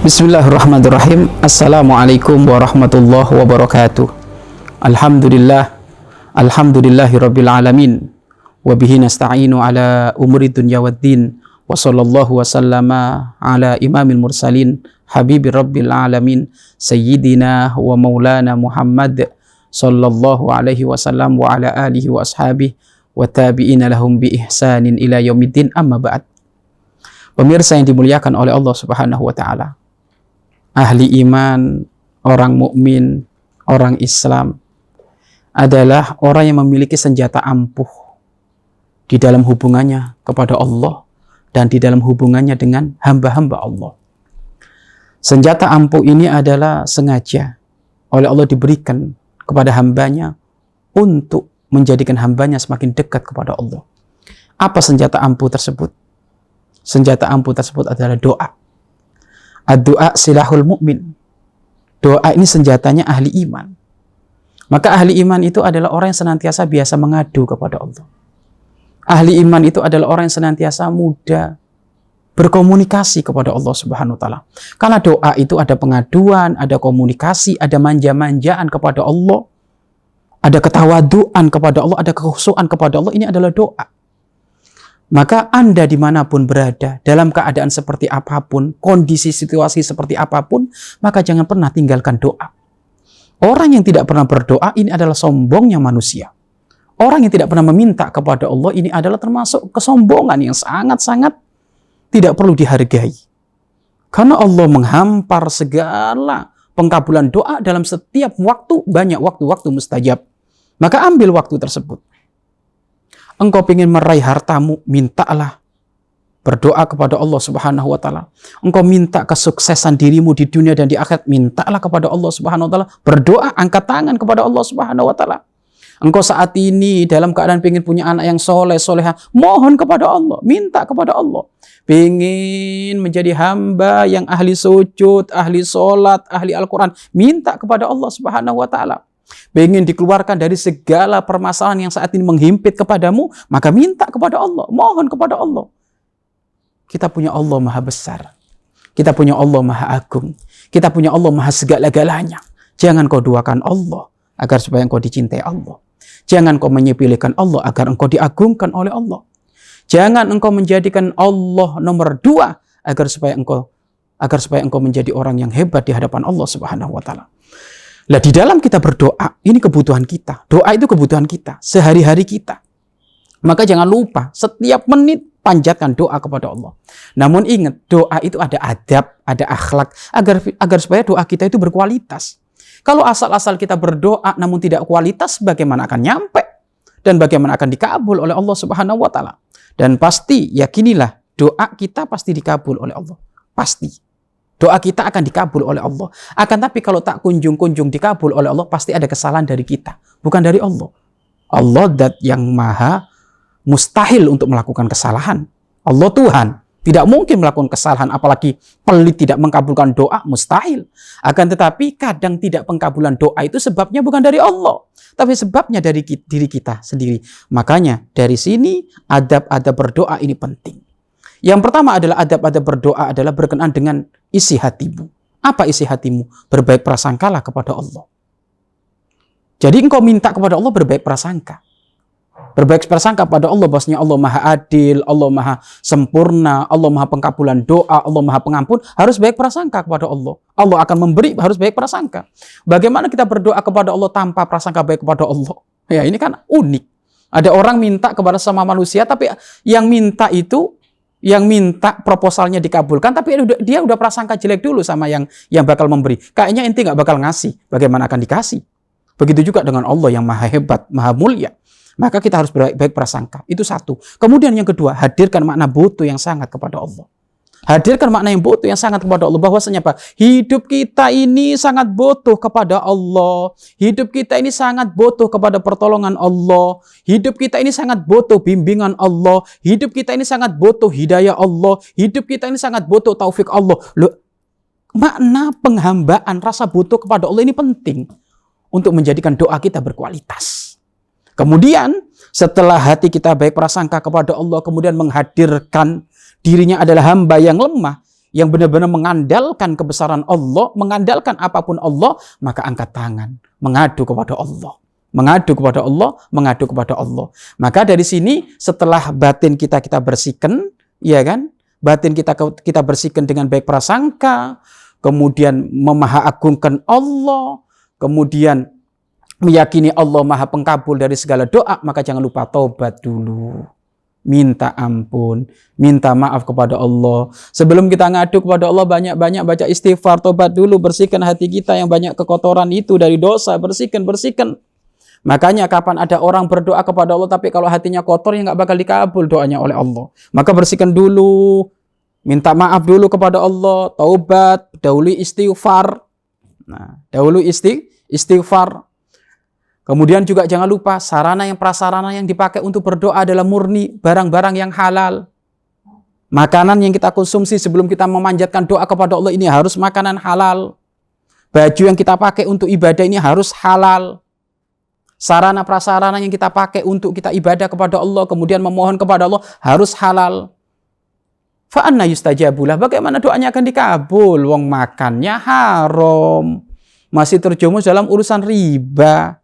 Bismillahirrahmanirrahim. Assalamualaikum warahmatullahi wabarakatuh. Alhamdulillahirabbil alamin. Wa bihi nasta'inu ala umuri dunya waddin. Wa sallallahu wasallama ala imamil mursalin habibir rabbil alamin sayyidina wa maulana Muhammad sallallahu alaihi wasallam wa ala alihi wa ashabihi wa tabi'ina lahum bi ihsanin ila yaumiddin, amma ba'd. Pemirsa yang dimuliakan oleh Allah Subhanahu wa taala, ahli iman, orang mukmin, orang Islam adalah orang yang memiliki senjata ampuh di dalam hubungannya kepada Allah dan di dalam hubungannya dengan hamba-hamba Allah. Senjata ampuh ini adalah sengaja oleh Allah diberikan kepada hambanya untuk menjadikan hambanya semakin dekat kepada Allah. Apa senjata ampuh tersebut? Senjata ampuh tersebut adalah doa. Ad-du'a silahul mu'min. Doa ini senjatanya ahli iman. Maka ahli iman itu adalah orang yang senantiasa biasa mengadu kepada Allah. Ahli iman itu adalah orang yang senantiasa mudah berkomunikasi kepada Allah Subhanahu wa taala. Karena doa itu ada pengaduan, ada komunikasi, ada manja-manjaan kepada Allah, ada ketawaduan kepada Allah, ada kekhusyuan kepada Allah. Ini adalah doa. Maka Anda dimanapun berada, dalam keadaan seperti apapun, kondisi situasi seperti apapun, maka jangan pernah tinggalkan doa. Orang yang tidak pernah berdoa, ini adalah sombongnya manusia. Orang yang tidak pernah meminta kepada Allah, ini adalah termasuk kesombongan yang sangat-sangat tidak perlu dihargai. Karena Allah menghampar segala pengkabulan doa dalam setiap waktu, banyak waktu-waktu mustajab. Maka ambil waktu tersebut. Engkau ingin meraih hartamu, mintalah. Berdoa kepada Allah Subhanahu wa taala. Engkau minta kesuksesan dirimu di dunia dan di akhirat, mintalah kepada Allah Subhanahu wa taala. Berdoa, angkat tangan kepada Allah Subhanahu wa taala. Engkau saat ini dalam keadaan ingin punya anak yang soleh, soleha, mohon kepada Allah, minta kepada Allah. Ingin menjadi hamba yang ahli sujud, ahli solat, ahli Al-Quran, minta kepada Allah Subhanahu wa taala. Ingin dikeluarkan dari segala permasalahan yang saat ini menghimpit kepadamu, maka minta kepada Allah, mohon kepada Allah. Kita punya Allah maha besar, kita punya Allah maha agung, kita punya Allah maha segala-galanya. Jangan kau duakan Allah agar supaya engkau dicintai Allah. Jangan kau menyepelekan Allah agar engkau diagungkan oleh Allah. Jangan engkau menjadikan Allah nomor 2 agar supaya engkau menjadi orang yang hebat di hadapan Allah Subhanahu wa taala. Nah, di dalam kita berdoa, ini kebutuhan kita. Doa itu kebutuhan kita, sehari-hari kita. Maka jangan lupa, setiap menit panjatkan doa kepada Allah. Namun ingat, doa itu ada adab, ada akhlak, agar supaya doa kita itu berkualitas. Kalau asal-asal kita berdoa namun tidak kualitas, bagaimana akan nyampe? Dan bagaimana akan dikabul oleh Allah Subhanahu wa taala? Dan pasti, yakinilah, doa kita pasti dikabul oleh Allah. Pasti. Doa kita akan dikabul oleh Allah. Akan tapi kalau tak kunjung-kunjung dikabul oleh Allah, pasti ada kesalahan dari kita, bukan dari Allah. Allah zat yang maha mustahil untuk melakukan kesalahan. Allah Tuhan tidak mungkin melakukan kesalahan, apalagi pelit tidak mengabulkan doa, mustahil. Akan tetapi kadang tidak pengkabulan doa itu sebabnya bukan dari Allah, tapi sebabnya dari diri kita sendiri. Makanya dari sini adab-adab berdoa ini penting. Yang pertama adalah adab-adab berdoa adalah berkenaan dengan isi hatimu. Apa isi hatimu? Berbaik prasangkalah kepada Allah. Jadi engkau minta kepada Allah berbaik prasangka. Berbaik prasangka pada Allah, bahwasanya Allah maha adil, Allah maha sempurna, Allah maha pengkabulan doa, Allah maha pengampun. Harus baik prasangka kepada Allah. Allah akan memberi, harus baik prasangka. Bagaimana kita berdoa kepada Allah tanpa prasangka baik kepada Allah? Ya, ini kan unik. Ada orang minta kepada sama manusia, tapi yang minta proposalnya dikabulkan, tapi dia udah prasangka jelek dulu sama yang bakal memberi. Kayaknya ente nggak bakal ngasih, bagaimana akan dikasih? Begitu juga dengan Allah yang maha hebat, maha mulia. Maka kita harus baik prasangka. Itu satu. Kemudian yang kedua, hadirkan makna butuh yang sangat kepada Allah. Hadirkan makna yang butuh yang sangat kepada Allah. Bahwasanya apa? Hidup kita ini sangat butuh kepada Allah. Hidup kita ini sangat butuh kepada pertolongan Allah. Hidup kita ini sangat butuh bimbingan Allah. Hidup kita ini sangat butuh hidayah Allah. Hidup kita ini sangat butuh taufik Allah. Loh, makna penghambaan, rasa butuh kepada Allah ini penting untuk menjadikan doa kita berkualitas. Kemudian setelah hati kita baik prasangka kepada Allah, kemudian menghadirkan dirinya adalah hamba yang lemah, yang benar-benar mengandalkan kebesaran Allah, mengandalkan apapun Allah, maka angkat tangan, mengadu kepada Allah. Mengadu kepada Allah, mengadu kepada Allah. Maka dari sini setelah batin kita bersihkan, ya kan? Batin kita bersihkan dengan baik prasangka, kemudian memahaagungkan Allah, kemudian meyakini Allah Maha Pengkabul dari segala doa, maka jangan lupa taubat dulu. Minta ampun, minta maaf kepada Allah. Sebelum kita ngadu kepada Allah, banyak-banyak baca istighfar, tobat dulu, bersihkan hati kita yang banyak kekotoran itu dari dosa, bersihkan. Makanya kapan ada orang berdoa kepada Allah, tapi kalau hatinya kotor, ya nggak bakal dikabul doanya oleh Allah. Maka bersihkan dulu, minta maaf dulu kepada Allah, taubat, dahulu istighfar. Nah, dahulu istighfar. Kemudian juga jangan lupa prasarana yang dipakai untuk berdoa adalah murni barang-barang yang halal. Makanan yang kita konsumsi sebelum kita memanjatkan doa kepada Allah ini harus makanan halal. Baju yang kita pakai untuk ibadah ini harus halal. Sarana prasarana yang kita pakai untuk kita ibadah kepada Allah, kemudian memohon kepada Allah harus halal. Fa anna yustajabulah, bagaimana doanya akan dikabul? Wong makannya haram, masih terjumus dalam urusan riba.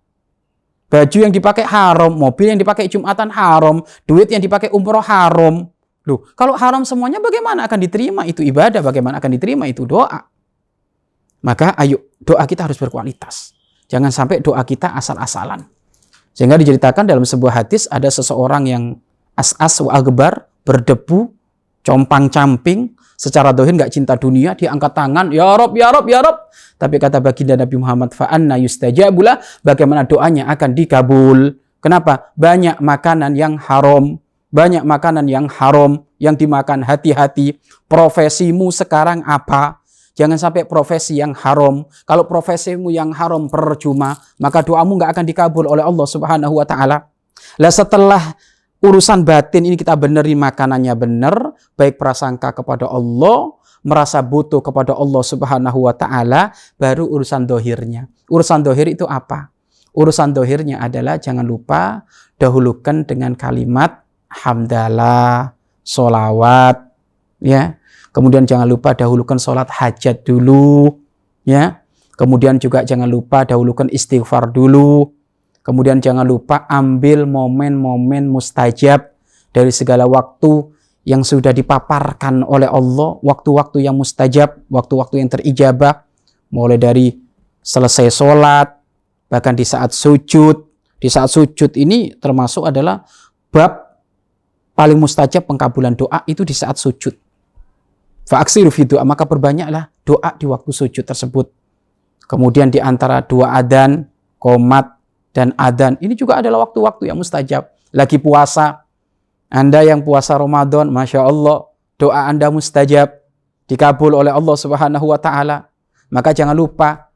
Baju yang dipakai haram, mobil yang dipakai Jumatan haram, duit yang dipakai umroh haram. Loh, kalau haram semuanya bagaimana akan diterima itu ibadah, bagaimana akan diterima itu doa? Maka ayo, doa kita harus berkualitas. Jangan sampai doa kita asal-asalan. Sehingga diceritakan dalam sebuah hadis ada seseorang yang as-as wa agbar, berdebu, compang-camping, secara dohir nggak cinta dunia, dia angkat tangan, ya Rob, ya Rob, ya Rob. Tapi kata baginda Nabi Muhammad, fa'anna yustajabulah, bagaimana doanya akan dikabul. Kenapa? Banyak makanan yang haram, yang dimakan, hati-hati. Profesimu sekarang apa? Jangan sampai profesi yang haram. Kalau profesimu yang haram percuma, maka doamu nggak akan dikabul oleh Allah Subhanahu wa Ta'ala. Lah setelah urusan batin ini kita benerin makanannya benar, baik prasangka kepada Allah, merasa butuh kepada Allah Subhanahu wa Ta'ala, baru urusan dohirnya. Urusan dohir itu apa? Urusan dohirnya adalah jangan lupa dahulukan dengan kalimat hamdalah, sholawat, ya. Kemudian jangan lupa dahulukan sholat hajat dulu, ya. Kemudian juga jangan lupa dahulukan istighfar dulu. Kemudian jangan lupa ambil momen-momen mustajab dari segala waktu yang sudah dipaparkan oleh Allah, waktu-waktu yang mustajab, waktu-waktu yang terijabah, mulai dari selesai sholat, bahkan di saat sujud. Di saat sujud ini termasuk adalah bab paling mustajab pengkabulan doa itu di saat sujud. Fa'aksiru fi doa, maka perbanyaklah doa di waktu sujud tersebut. Kemudian di antara dua adzan, qomat dan adzan, ini juga adalah waktu-waktu yang mustajab. Lagi puasa, Anda yang puasa Ramadan, Masya Allah, doa Anda mustajab, dikabul oleh Allah Subhanahu wa Ta'ala. Maka jangan lupa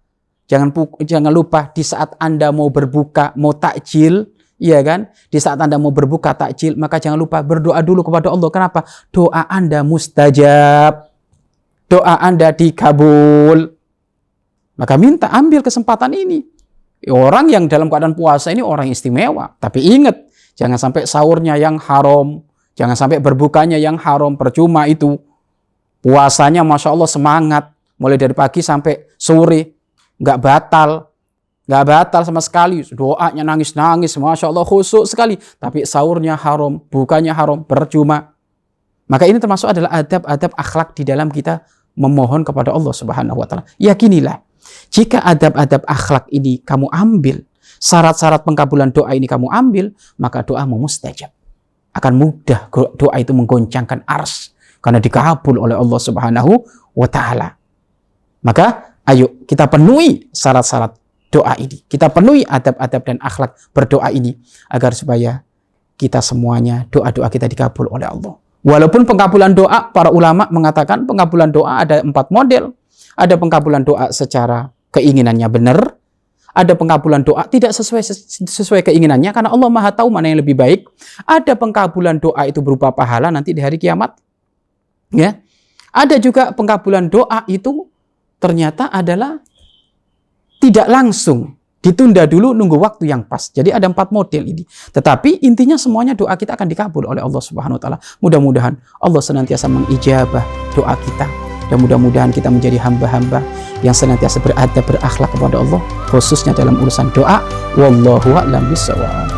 di saat Anda mau berbuka, mau takjil, iya kan? Di saat Anda mau berbuka takjil, maka jangan lupa berdoa dulu kepada Allah. Kenapa? Doa Anda mustajab, doa Anda dikabul. Maka ambil kesempatan ini. Orang yang dalam keadaan puasa ini orang istimewa. Tapi ingat, jangan sampai sahurnya yang haram, jangan sampai berbukanya yang haram, percuma itu. Puasanya Masya Allah semangat, mulai dari pagi sampai sore, nggak batal sama sekali. Doanya nangis-nangis, Masya Allah khusyuk sekali. Tapi sahurnya haram, bukanya haram, percuma. Maka ini termasuk adalah adab-adab akhlak di dalam kita memohon kepada Allah Subhanahu wa Ta'ala. Yakinilah, jika adab-adab akhlak ini kamu ambil, syarat-syarat pengkabulan doa ini kamu ambil, maka doamu mustajab. Akan mudah doa itu menggoncangkan ars, karena dikabul oleh Allah Subhanahu wa Ta'ala. Maka ayo kita penuhi syarat-syarat doa ini. Kita penuhi adab-adab dan akhlak berdoa ini, agar supaya kita semuanya, doa-doa kita dikabul oleh Allah. Walaupun pengkabulan doa, para ulama mengatakan pengkabulan doa ada 4 model. Ada pengkabulan doa secara keinginannya benar. Ada pengkabulan doa tidak sesuai keinginannya, karena Allah Maha tahu mana yang lebih baik. Ada pengkabulan doa itu berupa pahala nanti di hari kiamat. Ya. Ada juga pengkabulan doa itu ternyata adalah tidak langsung, ditunda dulu nunggu waktu yang pas. Jadi ada 4 model ini. Tetapi intinya semuanya doa kita akan dikabul oleh Allah Subhanahu wa Ta'ala. Mudah-mudahan Allah senantiasa mengijabah doa kita. dan mudah-mudahan kita menjadi hamba-hamba yang senantiasa beradab, berakhlak kepada Allah, khususnya dalam urusan doa. Wallahu a'lam bishawab.